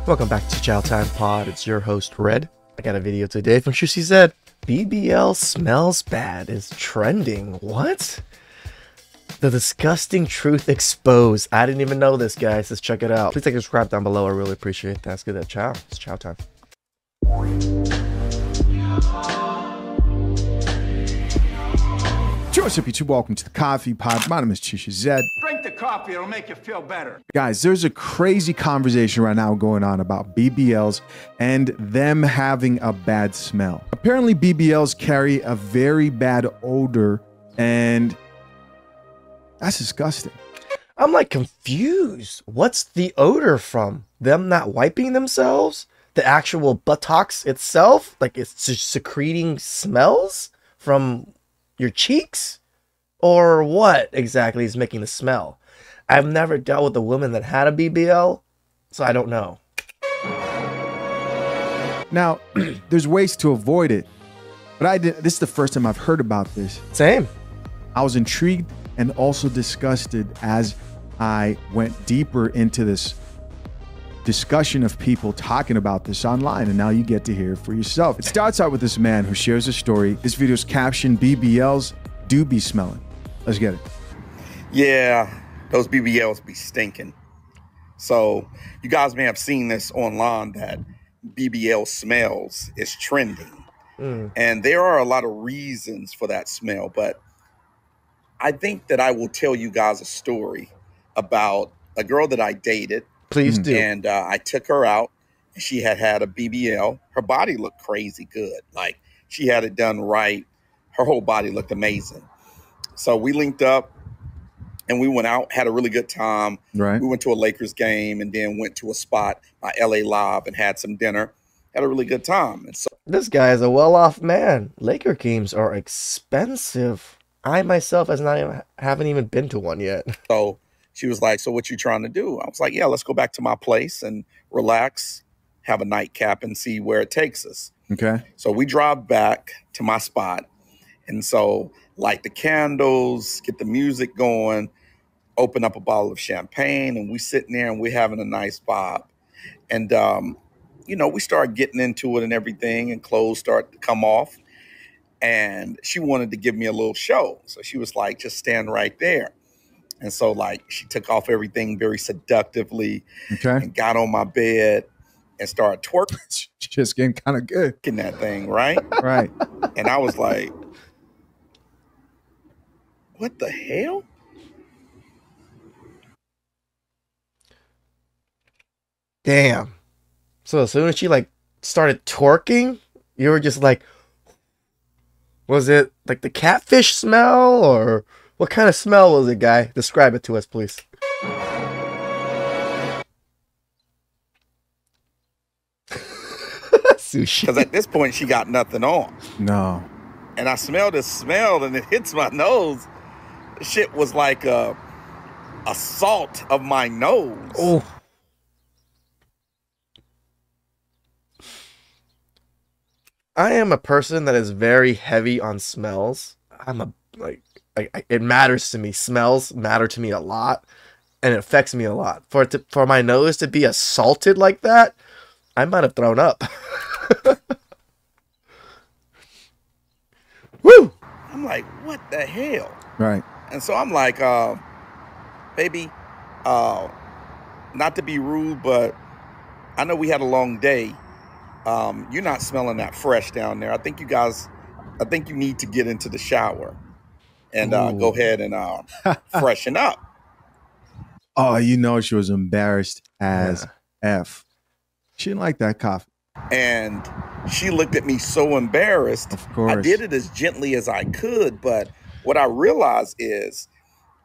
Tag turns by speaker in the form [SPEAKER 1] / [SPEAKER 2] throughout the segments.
[SPEAKER 1] Welcome back to TheChowTimePod. It's your host, Red. I got a video today from She Said, BBL smells bad is trending. What? The disgusting truth exposed. I didn't even know this, guys. Let's check it out. Please take a subscribe down below. I really appreciate that. Let's get that chow. It's chow time.
[SPEAKER 2] What's up, YouTube? Welcome to the Coffee Pod. My name is Chisha Zed.
[SPEAKER 3] Drink the coffee, it'll make you feel better.
[SPEAKER 2] Guys, there's a crazy conversation right now going on about BBLs and them having a bad smell. Apparently, BBLs carry a very bad odor, and that's disgusting.
[SPEAKER 1] I'm like confused. What's the odor from? Them not wiping themselves? The actual buttocks itself? Like it's just secreting smells from your cheeks? Or what exactly is making the smell? I've never dealt with a woman that had a BBL, so I don't know.
[SPEAKER 2] Now, there's ways to avoid it, but this is the first time I've heard about this.
[SPEAKER 1] Same.
[SPEAKER 2] I was intrigued and also disgusted as I went deeper into this discussion of people talking about this online, and now you get to hear it for yourself. It starts out with this man who shares a story. This video's captioned, BBLs do be smelling. Let's get it.
[SPEAKER 4] Yeah, those BBLs be stinking. So you guys may have seen this online that BBL smells is trending. And there are a lot of reasons for that smell, but I think that I will tell you guys a story about a girl that I dated.
[SPEAKER 1] Please do.
[SPEAKER 4] And I took her out, and she had a BBL. Her body looked crazy good. Like, she had it done right. Her whole body looked amazing. So we linked up and we went out, had a really good time.
[SPEAKER 2] Right.
[SPEAKER 4] We went to a Lakers game and then went to a spot by LA Live and had some dinner. Had a really good time. And so
[SPEAKER 1] This guy is a well-off man. Laker games are expensive. I myself haven't even been to one yet.
[SPEAKER 4] So she was like, so what you trying to do? I was like, yeah, let's go back to my place and relax, have a nightcap and see where it takes us.
[SPEAKER 2] Okay.
[SPEAKER 4] So we drive back to my spot. And so light the candles, get the music going, open up a bottle of champagne, and we sitting there and we're having a nice vibe. And, you know, we started getting into it and everything, and clothes start to come off. And she wanted to give me a little show. So she was like, just stand right there. And so, like, she took off everything very seductively,
[SPEAKER 2] Okay.
[SPEAKER 4] and got on my bed and started twerking
[SPEAKER 2] Just getting kind of good.
[SPEAKER 4] that thing, right?
[SPEAKER 2] Right.
[SPEAKER 4] And I was like, what the hell?
[SPEAKER 1] Damn. So as soon as she like started twerking, you were just like, was it like the catfish smell, or what kind of smell was it, guy? Describe it to us, please. Sushi.
[SPEAKER 4] Because at this point, she got nothing on.
[SPEAKER 2] No.
[SPEAKER 4] And I smell this smell, and it hits my nose. The shit was like a salt of my nose.
[SPEAKER 1] Oh. I am a person that is very heavy on smells. It matters to me. Smells matter to me a lot, and it affects me a lot. For my nose to be assaulted like that, I might have thrown up. Woo!
[SPEAKER 4] I'm like, what the hell?
[SPEAKER 2] Right.
[SPEAKER 4] And so I'm like, baby, not to be rude, but I know we had a long day. You're not smelling that fresh down there. I think you need to get into the shower and go ahead and freshen up.
[SPEAKER 2] Oh, you know, she was embarrassed as F. She didn't like that coffee.
[SPEAKER 4] And she looked at me so embarrassed.
[SPEAKER 2] Of course.
[SPEAKER 4] I did it as gently as I could, but what I realized is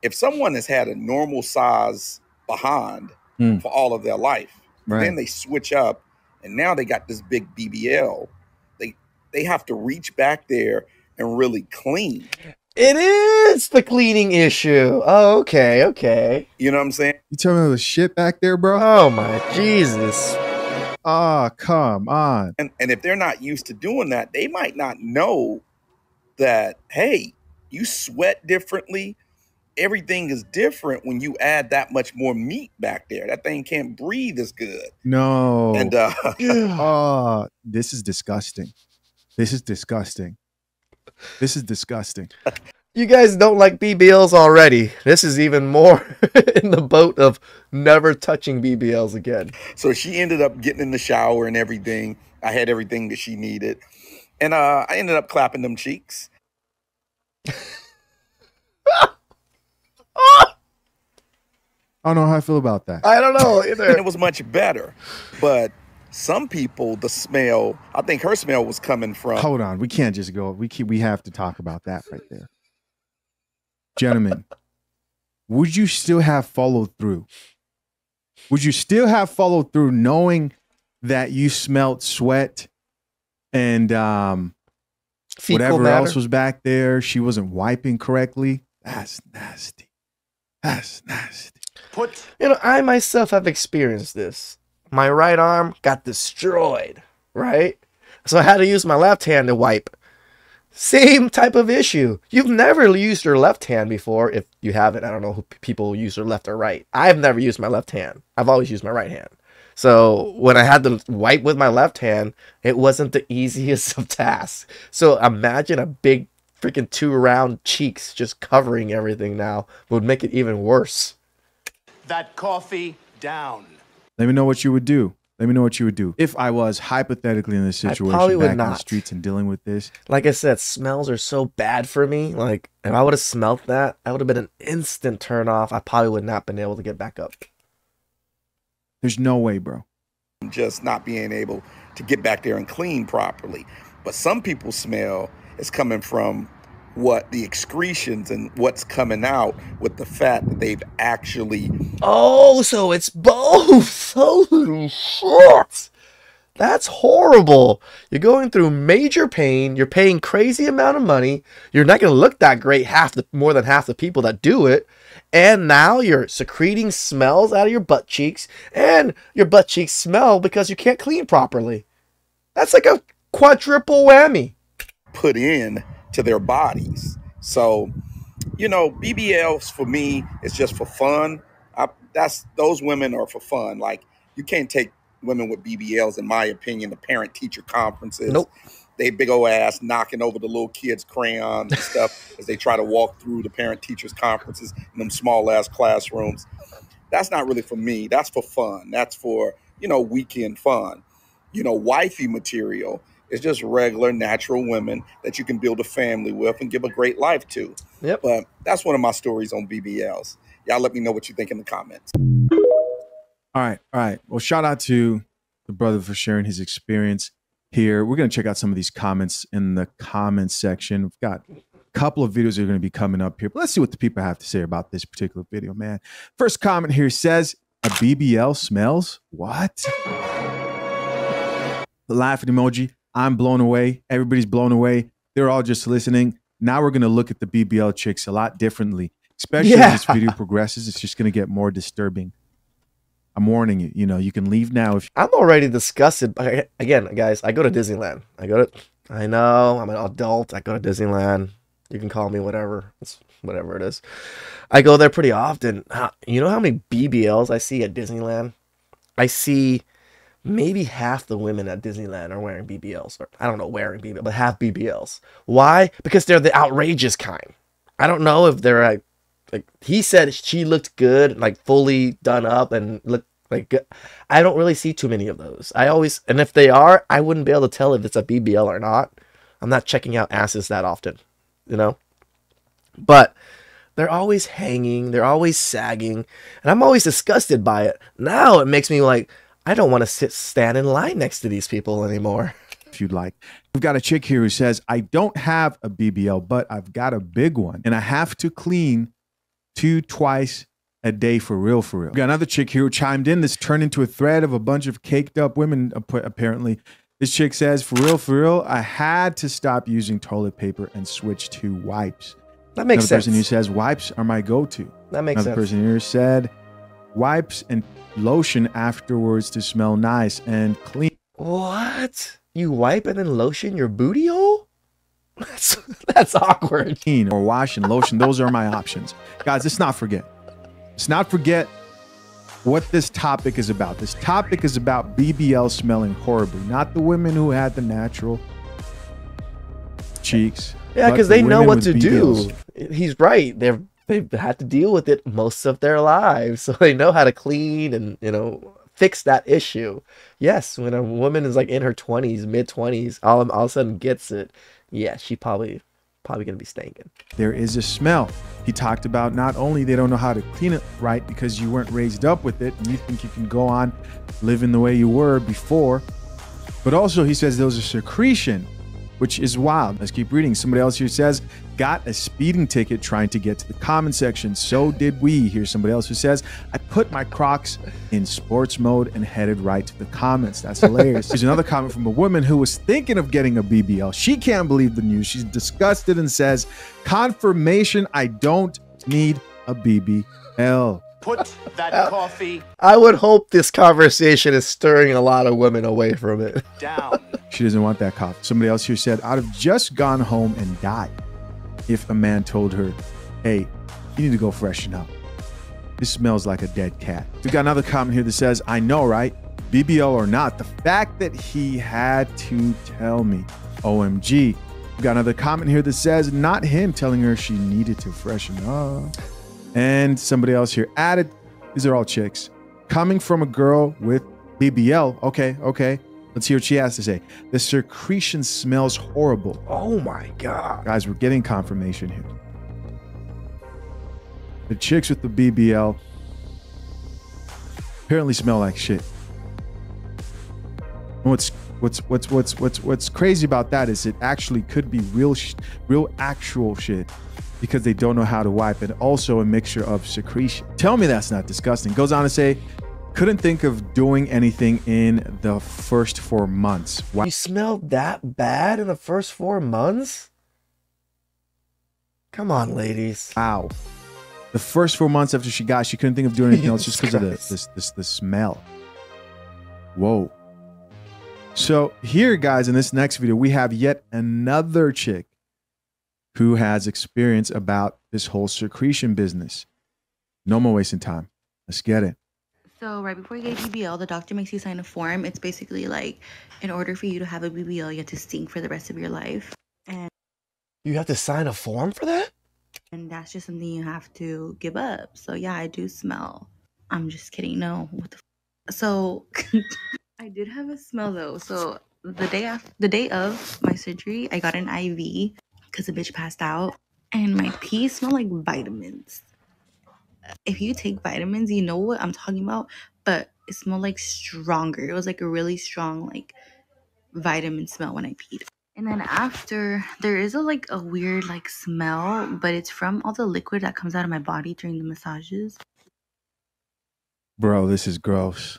[SPEAKER 4] if someone has had a normal size behind for all of their life, then they switch up and now they got this big BBL, they have to reach back there and really clean.
[SPEAKER 1] It is the cleaning issue. Oh, okay.
[SPEAKER 4] You know what I'm saying?
[SPEAKER 2] You tell me the shit back there, bro?
[SPEAKER 1] Oh my Jesus.
[SPEAKER 2] Oh, come on.
[SPEAKER 4] And if they're not used to doing that, they might not know that, hey, you sweat differently. everything is different when you add that much more meat back there. That thing can't breathe as good.
[SPEAKER 2] No.
[SPEAKER 4] And
[SPEAKER 2] Oh, this is disgusting. This is disgusting. This is disgusting.
[SPEAKER 1] You guys don't like BBLs already. This is even more in the boat of never touching BBLs again.
[SPEAKER 4] so she ended up getting in the shower and everything. I had everything that she needed. And I ended up clapping them cheeks.
[SPEAKER 2] I don't know how I feel about that.
[SPEAKER 1] I don't know either.
[SPEAKER 4] And it was much better. But some people, the smell, I think her smell was coming from.
[SPEAKER 2] Hold on. We can't just go. We have to talk about that right there. Gentlemen, would you still have followed through? Would you still have followed through knowing that you smelled sweat and
[SPEAKER 1] Fecal
[SPEAKER 2] whatever
[SPEAKER 1] matter.
[SPEAKER 2] else was back there? She wasn't wiping correctly. That's nasty. That's nasty.
[SPEAKER 1] You know, I myself have experienced this. My right arm got destroyed, right? So I had to use my left hand to wipe. Same type of issue. You've never used your left hand before. If you haven't, I don't know who people use their left or right. I've never used my left hand. I've always used my right hand. So when I had to wipe with my left hand, it wasn't the easiest of tasks. So imagine a big freaking 2 round cheeks just covering everything now would make it even worse.
[SPEAKER 3] That coffee down.
[SPEAKER 2] Let me know what you would do. Let me know what you would do. If I was hypothetically in this situation
[SPEAKER 1] probably would
[SPEAKER 2] back in the
[SPEAKER 1] not.
[SPEAKER 2] streets and dealing with this.
[SPEAKER 1] Like I said, smells are so bad for me. Like, if I would have smelt that, I would have been an instant turn off. I probably would not have been able to get back up.
[SPEAKER 2] There's no way, bro.
[SPEAKER 4] Just not being able to get back there and clean properly. But some people's smell is coming from what the excretions and what's coming out with the fat that they've actually.
[SPEAKER 1] Oh, so it's both. Holy shit. That's horrible. You're going through major pain. You're paying crazy amount of money. You're not going to look that great more than half the people that do it. And now you're secreting smells out of your butt cheeks. And your butt cheeks smell because you can't clean properly. That's like a quadruple whammy.
[SPEAKER 4] Put in to their bodies. So, you know, BBLs for me is just for fun. Those women are for fun. Like, you can't take women with BBLs, in my opinion, to parent-teacher conferences.
[SPEAKER 1] Nope.
[SPEAKER 4] They big old ass knocking over the little kids' crayons and stuff as they try to walk through the parent-teachers conferences in them small-ass classrooms. That's not really for me. That's for fun. That's for, you know, weekend fun. You know, wifey material is just regular, natural women that you can build a family with and give a great life to.
[SPEAKER 1] Yep.
[SPEAKER 4] But that's one of my stories on BBLs. Y'all let me know what you think in the comments.
[SPEAKER 2] All right. Well, shout out to the brother for sharing his experience here. We're going to check out some of these comments in the comments section. We've got a couple of videos that are going to be coming up here. But let's see what the people have to say about this particular video, man. First comment here says, a BBL smells? What? The laughing emoji. I'm blown away. Everybody's blown away. They're all just listening. Now we're going to look at the BBL chicks a lot differently, especially as this video progresses. It's just going to get more disturbing. I'm warning you. You know, you can leave now if
[SPEAKER 1] I'm already disgusted. Again, guys, I go to Disneyland. I know, I'm an adult. I go to Disneyland. You can call me whatever. It's whatever it is. I go there pretty often. You know how many BBLs I see at Disneyland? I see maybe half the women at Disneyland are wearing BBLs. Or, I don't know wearing BBLs, but half BBLs. Why? Because they're the outrageous kind. I don't know if they're like he said she looked good, like fully done up and looked like good. I don't really see too many of those. And if they are, I wouldn't be able to tell if it's a BBL or not. I'm not checking out asses that often, you know? But they're always hanging, they're always sagging, and I'm always disgusted by it. Now it makes me like, I don't want to stand in line next to these people anymore.
[SPEAKER 2] if you'd like. We've got a chick here who says, I don't have a BBL, but I've got a big one, and I have to clean twice a day for real, for real. We got another chick here who chimed in. This turned into a thread of a bunch of caked up women, apparently. This chick says, for real, I had to stop using toilet paper and switch to wipes.
[SPEAKER 1] That makes
[SPEAKER 2] Another
[SPEAKER 1] sense.
[SPEAKER 2] person who says, wipes are my go-to.
[SPEAKER 1] That makes
[SPEAKER 2] Another
[SPEAKER 1] sense.
[SPEAKER 2] person here said, wipes and lotion afterwards to smell nice and clean.
[SPEAKER 1] What? You wipe and then lotion your booty hole? That's awkward.
[SPEAKER 2] Or wash and lotion. Those are my options. Guys, let's not forget. Let's not forget what this topic is about. This topic is about BBL smelling horribly, not the women who had the natural cheeks.
[SPEAKER 1] Yeah, because they know what to
[SPEAKER 2] BBLs.
[SPEAKER 1] do. He's right. They've had to deal with it most of their lives, so they know how to clean and fix that issue. Yes, when a woman is like in her 20s, mid-20s, all of a sudden gets it, yeah, she probably gonna be stinking.
[SPEAKER 2] There is a smell. He talked about not only they don't know how to clean it right because you weren't raised up with it and you think you can go on living the way you were before, but also he says those are secretion, which is wild. Let's keep reading. Somebody else here says, got a speeding ticket trying to get to the comment section. So did we. Here's somebody else who says, I put my Crocs in sports mode and headed right to the comments. That's hilarious. Here's another comment from a woman who was thinking of getting a BBL. She can't believe the news. She's disgusted and says, confirmation, I don't need a BBL.
[SPEAKER 3] Put that coffee
[SPEAKER 1] I would hope this conversation is stirring a lot of women away from it.
[SPEAKER 3] down.
[SPEAKER 2] She doesn't want that coffee. Somebody else here said, I'd have just gone home and died if a man told her, hey, you need to go freshen up. This smells like a dead cat. We got another comment here that says, I know, right? BBL or not, the fact that he had to tell me. OMG. We got another comment here that says, not him telling her she needed to freshen up. And somebody else here added, these are all chicks. Coming from a girl with BBL. Okay. Let's hear what she has to say. The secretion smells horrible.
[SPEAKER 1] Oh my God.
[SPEAKER 2] Guys, we're getting confirmation here. The chicks with the BBL apparently smell like shit. And what's crazy about that is it actually could be real actual shit because they don't know how to wipe it. Also a mixture of secretion. Tell me that's not disgusting. Goes on to say, couldn't think of doing anything in the first 4 months. Wow.
[SPEAKER 1] You smelled that bad in the first 4 months? Come on, ladies.
[SPEAKER 2] Wow. The first 4 months after she couldn't think of doing anything else just because of the smell. Whoa. So here, guys, in this next video, we have yet another chick who has experience about this whole secretion business. No more wasting time. Let's get it.
[SPEAKER 5] So right before you get a BBL, the doctor makes you sign a form. It's basically like, in order for you to have a BBL, you have to stink for the rest of your life. And
[SPEAKER 1] You have to sign a form for that?
[SPEAKER 5] that's just something you have to give up. So yeah, I do smell. I'm just kidding. No. What the So I did have a smell though. So the day of my surgery, I got an IV because the bitch passed out. And my pee smelled like vitamins. If you take vitamins, you know what I'm talking about, but it smelled like stronger. It was like a really strong like vitamin smell when I peed. And then after, there is a weird like smell, but it's from all the liquid that comes out of my body during the massages.
[SPEAKER 2] Bro, this is gross.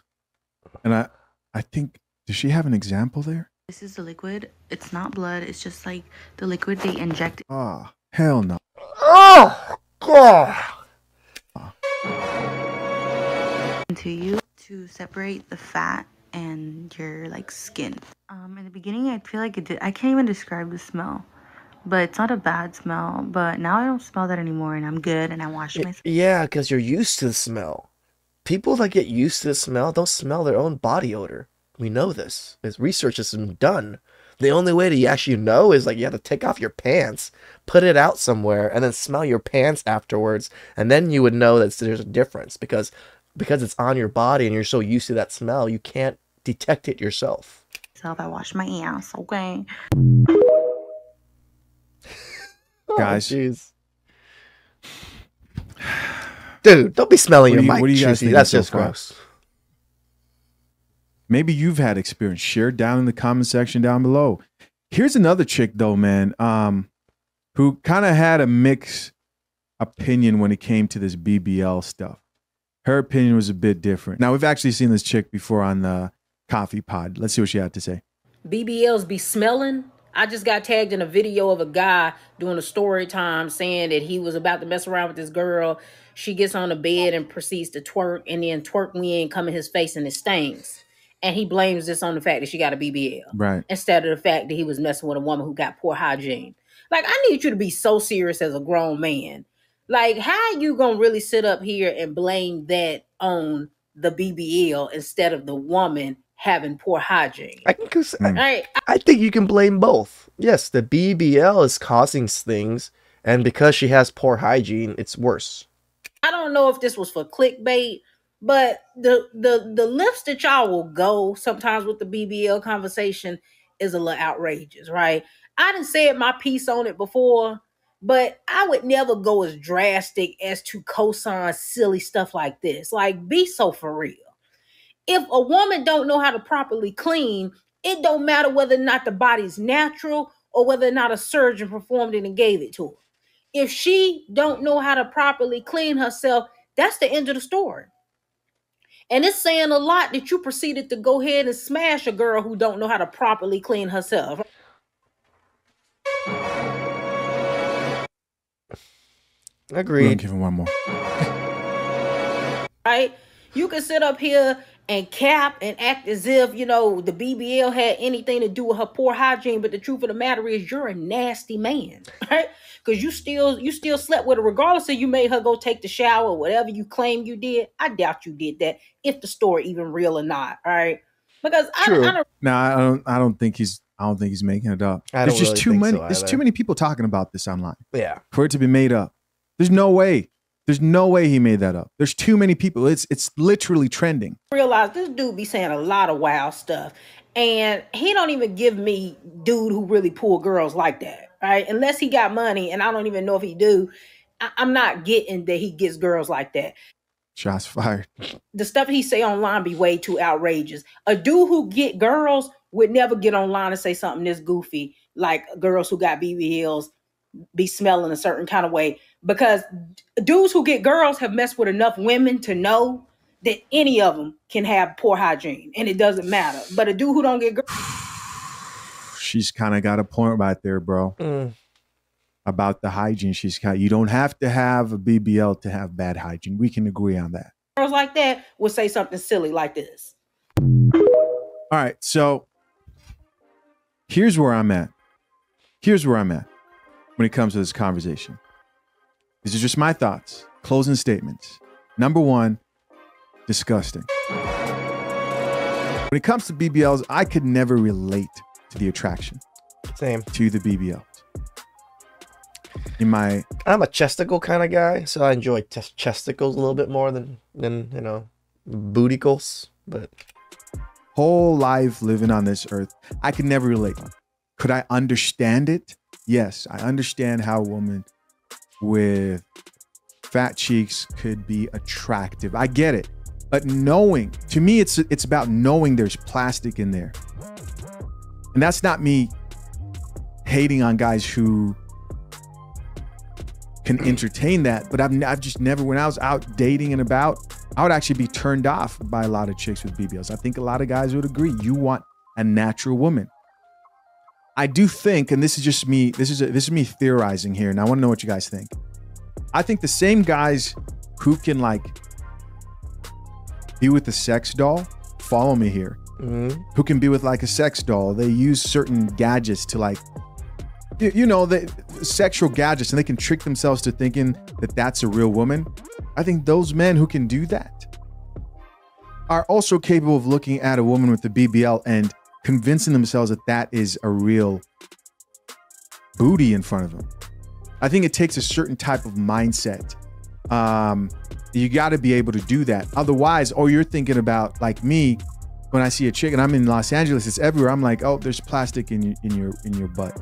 [SPEAKER 2] And I think, does she have an example there?
[SPEAKER 5] This is the liquid. It's not blood. It's just like the liquid they inject
[SPEAKER 2] Ah, hell no.
[SPEAKER 1] Oh, God.
[SPEAKER 5] into you to separate the fat and your like skin. In the beginning, I feel like I can't even describe the smell, but it's not a bad smell. But now I don't smell that anymore, and I'm good, and I wash myself.
[SPEAKER 1] Yeah, because you're used to the smell. People that get used to the smell don't smell their own body odor. We know this. This research has been done. The only way to actually know is like you have to take off your pants, put it out somewhere, and then smell your pants afterwards, and then you would know that there's a difference because it's on your body and you're so used to that smell, you can't detect it yourself.
[SPEAKER 5] I wash my ass, okay?
[SPEAKER 2] Guys.
[SPEAKER 1] Oh, jeez. Dude, don't be smelling your mic.
[SPEAKER 2] What do you guys
[SPEAKER 1] Tracy.
[SPEAKER 2] think?
[SPEAKER 1] That's
[SPEAKER 2] so
[SPEAKER 1] just
[SPEAKER 2] far?
[SPEAKER 1] gross.
[SPEAKER 2] Maybe you've had experience. Share down in the comment section down below. Here's another chick though, man, who kind of had a mixed opinion when it came to this BBL stuff. Her opinion was a bit different. Now, we've actually seen this chick before on the Coffee Pod. Let's see what she had to say.
[SPEAKER 6] BBLs be smelling. I just got tagged in a video of a guy doing a story time saying that he was about to mess around with this girl. She gets on the bed and proceeds to twerk, and then twerk wind come in his face and it stings. And he blames this on the fact that she got a BBL.
[SPEAKER 2] Right.
[SPEAKER 6] Instead of the fact that he was messing with a woman who got poor hygiene. Like, I need you to be so serious as a grown man. Like, how you gonna really sit up here and blame that on the BBL instead of the woman having poor hygiene?
[SPEAKER 1] I can.
[SPEAKER 2] Mm.
[SPEAKER 6] Right?
[SPEAKER 1] I think you can blame both. Yes, the BBL is causing things, and because she has poor hygiene, it's worse.
[SPEAKER 6] I don't know if this was for clickbait, but the lifts that y'all will go sometimes with the BBL conversation is a little outrageous, right? I didn't say my piece on it before, but I would never go as drastic as to co-sign silly stuff like this. Like, be so for real. If a woman don't know how to properly clean, it don't matter whether or not the body's natural or whether or not a surgeon performed it and gave it to her. If she don't know how to properly clean herself, that's the end of the story. And it's saying a lot that you proceeded to go ahead and smash a girl who don't know how to properly clean herself.
[SPEAKER 2] We're gonna
[SPEAKER 1] Agreed.
[SPEAKER 2] give him one more.
[SPEAKER 6] Right? You can sit up here and cap and act as if, you know, the BBL had anything to do with her poor hygiene, but the truth of the matter is you're a nasty man, right? Because you still slept with her regardless of you made her go take the shower or whatever you claim you did. I doubt you did that, if the story even real or not, all right? Because I don't
[SPEAKER 2] No, I don't think he's making it up.
[SPEAKER 1] I
[SPEAKER 2] There's
[SPEAKER 1] don't
[SPEAKER 2] just
[SPEAKER 1] really
[SPEAKER 2] too
[SPEAKER 1] think
[SPEAKER 2] many.
[SPEAKER 1] so
[SPEAKER 2] There's
[SPEAKER 1] either.
[SPEAKER 2] too many people talking about this online
[SPEAKER 1] Yeah.
[SPEAKER 2] for it to be made up. There's no way. There's no way he made that up. There's too many people. It's literally trending.
[SPEAKER 6] realize this dude be saying a lot of wild stuff, and he don't even give me dude who really pull girls like that, right? Unless he got money, and I don't even know if he do. I'm not getting that he gets girls like that.
[SPEAKER 2] Shots fired.
[SPEAKER 6] The stuff he say online be way too outrageous. A dude who get girls would never get online and say something this goofy like girls who got BBLs be smelling a certain kind of way, because dudes who get girls have messed with enough women to know that any of them can have poor hygiene and it doesn't matter. But a dude who don't get girls,
[SPEAKER 2] She's kind of got a point right there, bro. About the hygiene. You don't have to have a BBL to have bad hygiene. We can agree on that.
[SPEAKER 6] like that will say something silly like this.
[SPEAKER 2] All right, so here's where I'm at. When it comes to this conversation. These are just my thoughts. Closing statements. Number one, disgusting. When it comes to BBLs, I could never relate to the attraction
[SPEAKER 1] Same.
[SPEAKER 2] to the BBLs.
[SPEAKER 1] I'm a chesticle kind of guy, so I enjoy chesticles a little bit more than you know, booticles. But
[SPEAKER 2] Whole life living on this earth, I could never relate. Could I understand it? Yes, I understand how a woman with fat cheeks could be attractive. I get it. But knowing, to me, it's about knowing there's plastic in there. And that's not me hating on guys who can entertain that, but I've just never, when I was out dating and about, I would actually be turned off by a lot of chicks with BBLs. I think a lot of guys would agree. You want a natural woman. I do think, and this is just me, this is me theorizing here, and I want to know what you guys think. I think the same guys who can like be with a sex doll, follow me here, who can be with like a sex doll, they use certain gadgets to like, you know, the sexual gadgets, and they can trick themselves to thinking that that's a real woman. I think those men who can do that are also capable of looking at a woman with the BBL and convincing themselves that that is a real booty in front of them. I think it takes a certain type of mindset. You got to be able to do that. Otherwise, you're thinking about, like me, when I see a chick and I'm in Los Angeles, it's everywhere. I'm like, oh, there's plastic in your butt.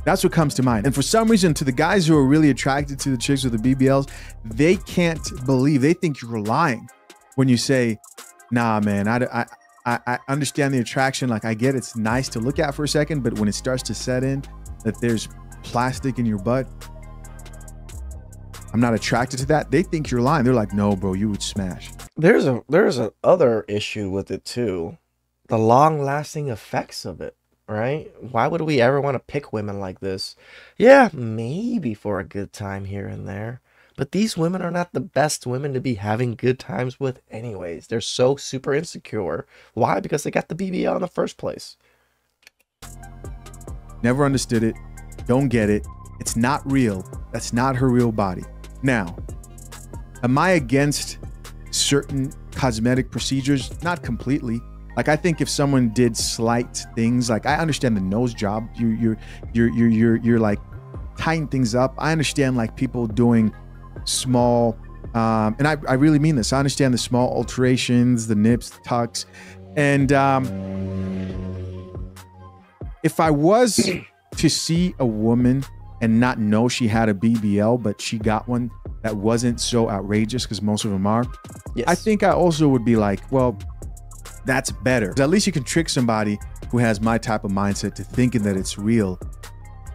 [SPEAKER 2] That's what comes to mind. And for some reason, to the guys who are really attracted to the chicks with the BBLs, they can't believe, they think you're lying when you say, nah, man, I understand the attraction. Like, I get it's nice to look at for a second, but when it starts to set in that there's plastic in your butt, I'm not attracted to that. They think you're lying. They're like, no, bro, you would smash.
[SPEAKER 1] there's a other issue with it too. The long-lasting effects of it, right? Why would we ever want to pick women like this? Yeah, maybe for a good time here and there. But these women are not the best women to be having good times with anyways. They're so super insecure. Why? Because they got the BBL in the first place.
[SPEAKER 2] Never understood it. don't get it. It's not real. That's not her real body. Now, am I against certain cosmetic procedures? Not completely. Like, I think if someone did slight things, like, I understand the nose job. You're like tighten things up. I understand like people doing small, and I really mean this. I understand the small alterations, the nips, the tucks, and if I was to see a woman and not know she had a BBL, but she got one that wasn't so outrageous, because most of them are, yes, I think I also would be like, well, that's better. At least you can trick somebody who has my type of mindset to thinking that it's real,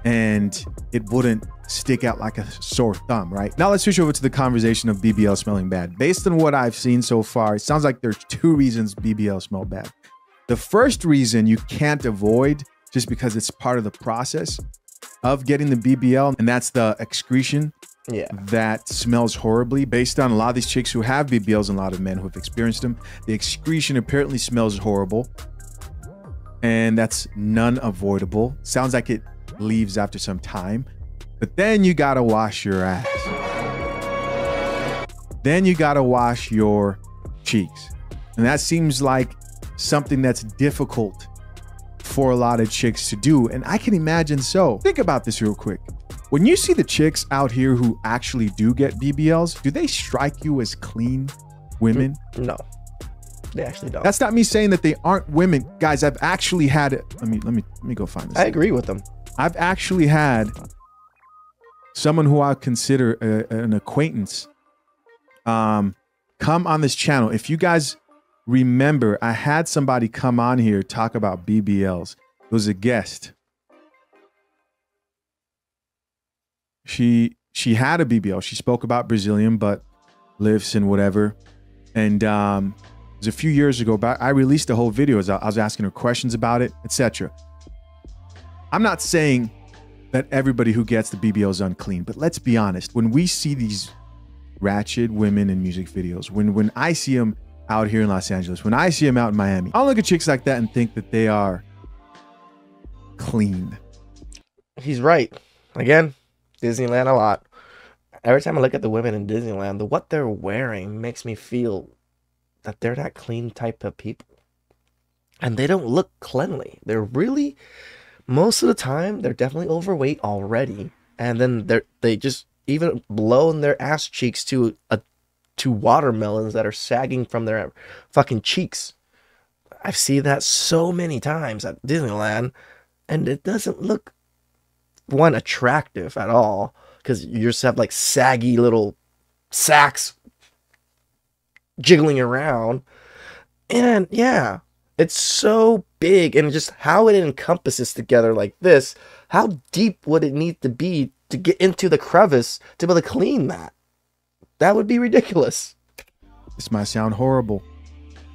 [SPEAKER 2] and it wouldn't stick out like a sore thumb, right? Now let's switch over to the conversation of BBL smelling bad. Based on what I've seen so far, it sounds like there's two reasons BBL smell bad. The first reason you can't avoid, just because it's part of the process of getting the BBL, and that's the excretion. Yeah, that smells horribly. Based on a lot of these chicks who have BBLs and a lot of men who have experienced them, the excretion apparently smells horrible, and that's non-avoidable. Sounds like it leaves after some time, but then you gotta wash your ass. Then you gotta wash your cheeks, and that seems like something that's difficult for a lot of chicks to do, and I can imagine so. Think about this real quick. When you see the chicks out here who actually do get BBLs, do they strike you as clean women?
[SPEAKER 1] No, they actually don't.
[SPEAKER 2] That's not me saying that they aren't women. Guys, I've actually had it. Let me go find this.
[SPEAKER 1] I agree with them.
[SPEAKER 2] I've actually had someone who I consider an acquaintance come on this channel. If you guys remember, I had somebody come on here talk about BBLs. It was a guest. She had a BBL. She spoke about Brazilian butt lifts and whatever. And it was a few years ago, but I released the whole video as I was asking her questions about it, etc. I'm not saying that everybody who gets the BBL is unclean, but let's be honest. When we see these ratchet women in music videos, when I see them out here in Los Angeles, when I see them out in Miami, I don't look at chicks like that and think that they are clean.
[SPEAKER 1] He's right. Again, Disneyland a lot. Every time I look at the women in Disneyland, what they're wearing makes me feel that they're that clean type of people. And they don't look cleanly. They're really, most of the time, they're definitely overweight already. And then they just even blown their ass cheeks to watermelons that are sagging from their fucking cheeks. I've seen that so many times at Disneyland, and it doesn't look, one, attractive at all, because you just have like saggy little sacks jiggling around. And yeah, it's so big, and just how it encompasses together like this. How deep would it need to be to get into the crevice to be able to clean that? That would be ridiculous.
[SPEAKER 2] This might sound horrible.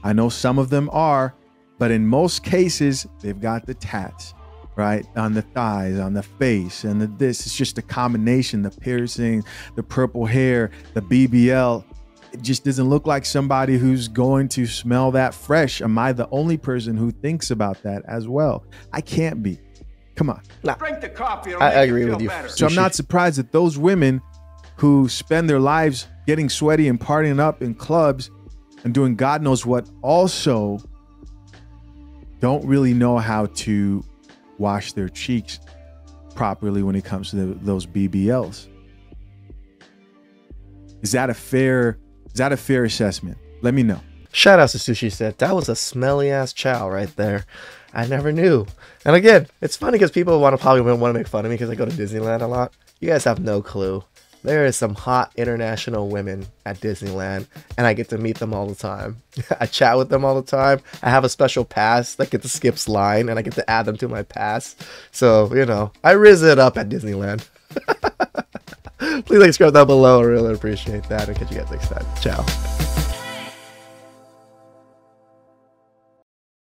[SPEAKER 2] I know some of them are, but in most cases, they've got the tats, right? On the thighs, on the face, and this. It's just a combination, the piercing, the purple hair, the BBL. It just doesn't look like somebody who's going to smell that fresh. Am I the only person who thinks about that as well? I can't be. Come on.
[SPEAKER 1] Nah,
[SPEAKER 3] Drink the coffee.
[SPEAKER 1] I agree with you.
[SPEAKER 3] Better.
[SPEAKER 2] So I'm not surprised that those women who spend their lives getting sweaty and partying up in clubs and doing God knows what also don't really know how to wash their cheeks properly when it comes to those BBLs. Is that a fair assessment? Let me know.
[SPEAKER 1] Shout out to Sushi Said. That was a smelly ass chow right there. I never knew. And again, it's funny because people probably want to make fun of me because I go to Disneyland a lot. You guys have no clue. There is some hot international women at Disneyland, and I get to meet them all the time. I chat with them all the time. I have a special pass that gets to Skip's line, and I get to add them to my pass. So, you know, I riz it up at Disneyland. Please like, subscribe down below. I really appreciate that. And catch you guys next time. Ciao.